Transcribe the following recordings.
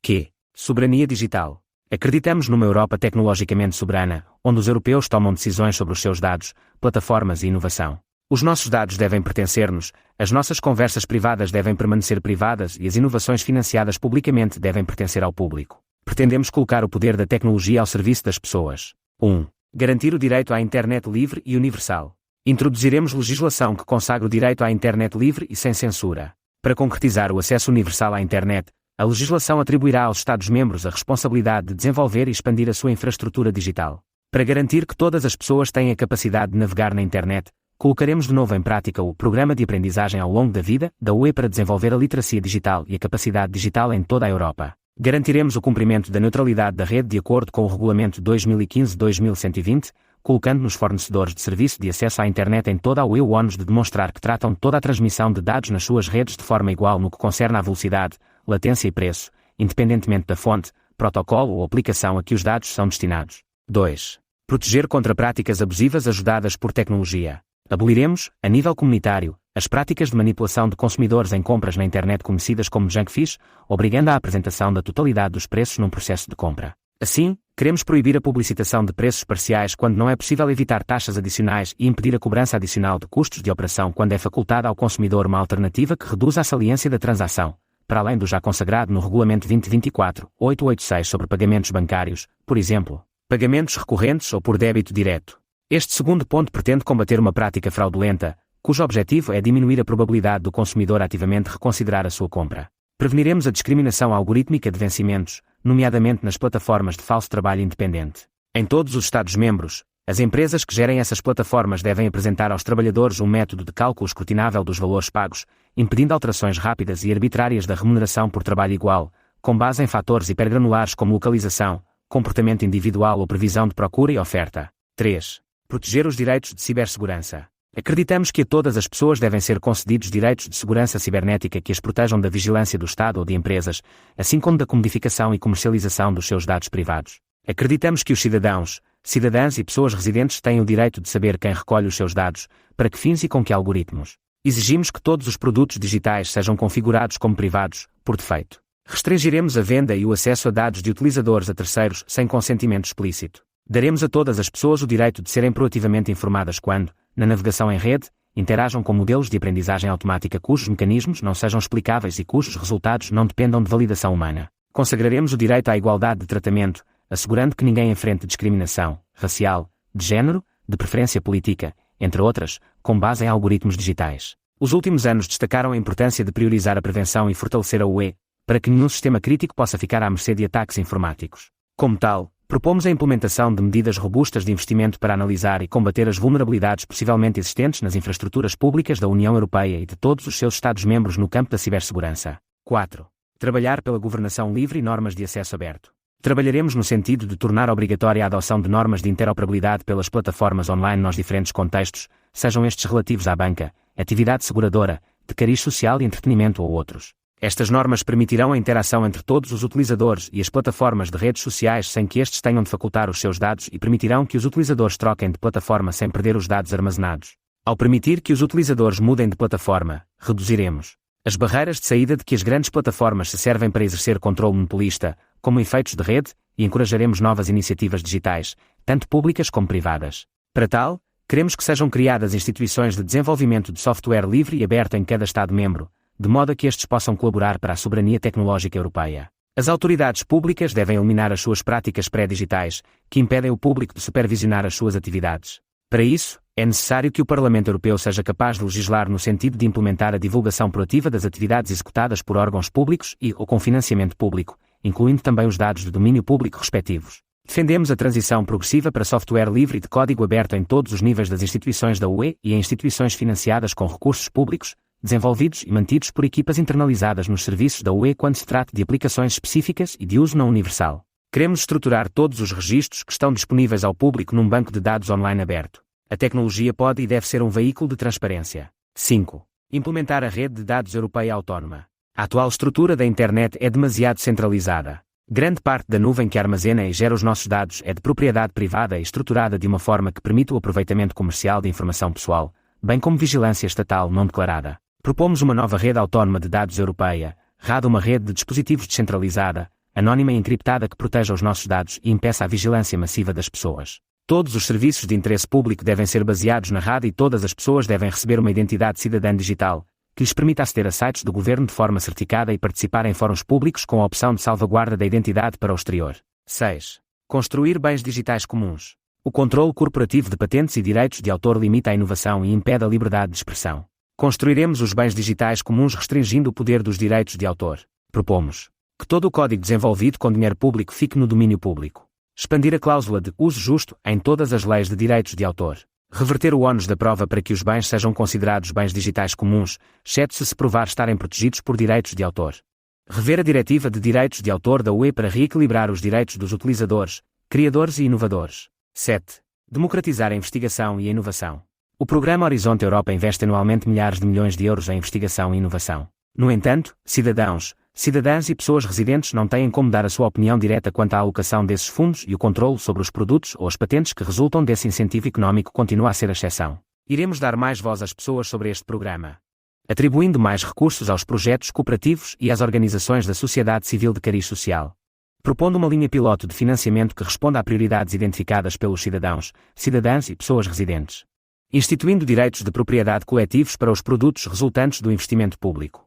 Q. Soberania digital. Acreditamos numa Europa tecnologicamente soberana, onde os europeus tomam decisões sobre os seus dados, plataformas e inovação. Os nossos dados devem pertencer-nos, as nossas conversas privadas devem permanecer privadas e as inovações financiadas publicamente devem pertencer ao público. Pretendemos colocar o poder da tecnologia ao serviço das pessoas. 1. Garantir o direito à internet livre e universal. Introduziremos legislação que consagra o direito à internet livre e sem censura. Para concretizar o acesso universal à internet, a legislação atribuirá aos Estados-membros a responsabilidade de desenvolver e expandir a sua infraestrutura digital. Para garantir que todas as pessoas têm a capacidade de navegar na internet, colocaremos de novo em prática o Programa de Aprendizagem ao Longo da Vida, da UE, para desenvolver a literacia digital e a capacidade digital em toda a Europa. Garantiremos o cumprimento da neutralidade da rede de acordo com o Regulamento 2015-2120, colocando nos fornecedores de serviço de acesso à internet em toda a UE o ónus de demonstrar que tratam toda a transmissão de dados nas suas redes de forma igual no que concerne à velocidade, latência e preço, independentemente da fonte, protocolo ou aplicação a que os dados são destinados. 2. Proteger contra práticas abusivas ajudadas por tecnologia. Aboliremos, a nível comunitário, as práticas de manipulação de consumidores em compras na internet conhecidas como junkfish, obrigando à apresentação da totalidade dos preços num processo de compra. Assim, queremos proibir a publicitação de preços parciais quando não é possível evitar taxas adicionais e impedir a cobrança adicional de custos de operação quando é facultada ao consumidor uma alternativa que reduza a saliência da transação, para além do já consagrado no Regulamento 2024-886 sobre pagamentos bancários, por exemplo, pagamentos recorrentes ou por débito direto. Este segundo ponto pretende combater uma prática fraudulenta, cujo objetivo é diminuir a probabilidade do consumidor ativamente reconsiderar a sua compra. Preveniremos a discriminação algorítmica de vencimentos, nomeadamente nas plataformas de falso trabalho independente. Em todos os Estados-membros, as empresas que gerem essas plataformas devem apresentar aos trabalhadores um método de cálculo escrutinável dos valores pagos, impedindo alterações rápidas e arbitrárias da remuneração por trabalho igual, com base em fatores hipergranulares como localização, comportamento individual ou previsão de procura e oferta. 3. Proteger os direitos de cibersegurança. Acreditamos que a todas as pessoas devem ser concedidos direitos de segurança cibernética que as protejam da vigilância do Estado ou de empresas, assim como da comodificação e comercialização dos seus dados privados. Acreditamos que os cidadãs e pessoas residentes têm o direito de saber quem recolhe os seus dados, para que fins e com que algoritmos. Exigimos que todos os produtos digitais sejam configurados como privados, por defeito. Restringiremos a venda e o acesso a dados de utilizadores a terceiros sem consentimento explícito. Daremos a todas as pessoas o direito de serem proativamente informadas quando, na navegação em rede, interajam com modelos de aprendizagem automática cujos mecanismos não sejam explicáveis e cujos resultados não dependam de validação humana. Consagraremos o direito à igualdade de tratamento, assegurando que ninguém enfrente discriminação racial, de género, de preferência política, entre outras, com base em algoritmos digitais. Os últimos anos destacaram a importância de priorizar a prevenção e fortalecer a UE, para que nenhum sistema crítico possa ficar à mercê de ataques informáticos. Como tal, propomos a implementação de medidas robustas de investimento para analisar e combater as vulnerabilidades possivelmente existentes nas infraestruturas públicas da União Europeia e de todos os seus Estados-membros no campo da cibersegurança. 4. Trabalhar pela governação livre e normas de acesso aberto. Trabalharemos no sentido de tornar obrigatória a adoção de normas de interoperabilidade pelas plataformas online nos diferentes contextos, sejam estes relativos à banca, atividade seguradora, de cariz social e entretenimento ou outros. Estas normas permitirão a interação entre todos os utilizadores e as plataformas de redes sociais sem que estes tenham de facultar os seus dados e permitirão que os utilizadores troquem de plataforma sem perder os dados armazenados. Ao permitir que os utilizadores mudem de plataforma, reduziremos as barreiras de saída de que as grandes plataformas se servem para exercer controle monopolista, como efeitos de rede, e encorajaremos novas iniciativas digitais, tanto públicas como privadas. Para tal, queremos que sejam criadas instituições de desenvolvimento de software livre e aberto em cada Estado-membro, de modo a que estes possam colaborar para a soberania tecnológica europeia. As autoridades públicas devem eliminar as suas práticas pré-digitais, que impedem o público de supervisionar as suas atividades. Para isso, é necessário que o Parlamento Europeu seja capaz de legislar no sentido de implementar a divulgação proativa das atividades executadas por órgãos públicos ou com financiamento público, incluindo também os dados de domínio público respectivos. Defendemos a transição progressiva para software livre e de código aberto em todos os níveis das instituições da UE e em instituições financiadas com recursos públicos, desenvolvidos e mantidos por equipas internalizadas nos serviços da UE quando se trata de aplicações específicas e de uso não universal. Queremos estruturar todos os registros que estão disponíveis ao público num banco de dados online aberto. A tecnologia pode e deve ser um veículo de transparência. 5. Implementar a rede de dados europeia autónoma. A atual estrutura da internet é demasiado centralizada. Grande parte da nuvem que armazena e gera os nossos dados é de propriedade privada e estruturada de uma forma que permite o aproveitamento comercial de informação pessoal, bem como vigilância estatal não declarada. Propomos uma nova rede autónoma de dados europeia, RAD, uma rede de dispositivos descentralizada, anónima e encriptada que proteja os nossos dados e impeça a vigilância massiva das pessoas. Todos os serviços de interesse público devem ser baseados na rede e todas as pessoas devem receber uma identidade cidadã digital, que lhes permita aceder a sites do governo de forma certificada e participar em fóruns públicos com a opção de salvaguarda da identidade para o exterior. 6. Construir bens digitais comuns. O controle corporativo de patentes e direitos de autor limita a inovação e impede a liberdade de expressão. Construiremos os bens digitais comuns restringindo o poder dos direitos de autor. Propomos que todo o código desenvolvido com dinheiro público fique no domínio público. Expandir a cláusula de uso justo em todas as leis de direitos de autor. Reverter o ónus da prova para que os bens sejam considerados bens digitais comuns, exceto se provar estarem protegidos por direitos de autor. Rever a Diretiva de Direitos de Autor da UE para reequilibrar os direitos dos utilizadores, criadores e inovadores. 7. Democratizar a investigação e a inovação. O programa Horizonte Europa investe anualmente milhares de milhões de euros em investigação e inovação. No entanto, cidadãs e pessoas residentes não têm como dar a sua opinião direta quanto à alocação desses fundos e o controle sobre os produtos ou as patentes que resultam desse incentivo económico continua a ser a exceção. Iremos dar mais voz às pessoas sobre este programa, atribuindo mais recursos aos projetos cooperativos e às organizações da sociedade civil de cariz social. Propondo uma linha piloto de financiamento que responda a prioridades identificadas pelos cidadãs e pessoas residentes. Instituindo direitos de propriedade coletivos para os produtos resultantes do investimento público.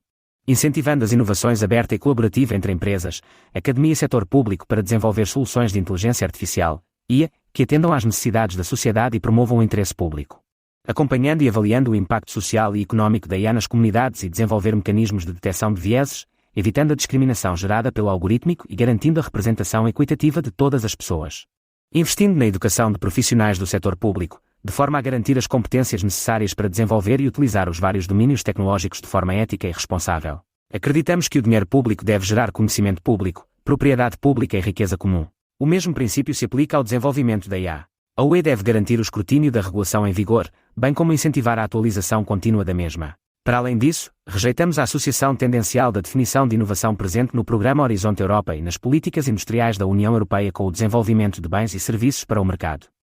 Incentivando as inovações aberta e colaborativa entre empresas, academia e setor público para desenvolver soluções de inteligência artificial, IA, que atendam às necessidades da sociedade e promovam o interesse público. Acompanhando e avaliando o impacto social e económico da IA nas comunidades e desenvolver mecanismos de detecção de vieses, evitando a discriminação gerada pelo algorítmico e garantindo a representação equitativa de todas as pessoas. Investindo na educação de profissionais do setor público, de forma a garantir as competências necessárias para desenvolver e utilizar os vários domínios tecnológicos de forma ética e responsável. Acreditamos que o dinheiro público deve gerar conhecimento público, propriedade pública e riqueza comum. O mesmo princípio se aplica ao desenvolvimento da IA. A UE deve garantir o escrutínio da regulação em vigor, bem como incentivar a atualização contínua da mesma. Para além disso, rejeitamos a associação tendencial da definição de inovação presente no Programa Horizonte Europa e nas políticas industriais da União Europeia com o desenvolvimento de bens e serviços para o mercado.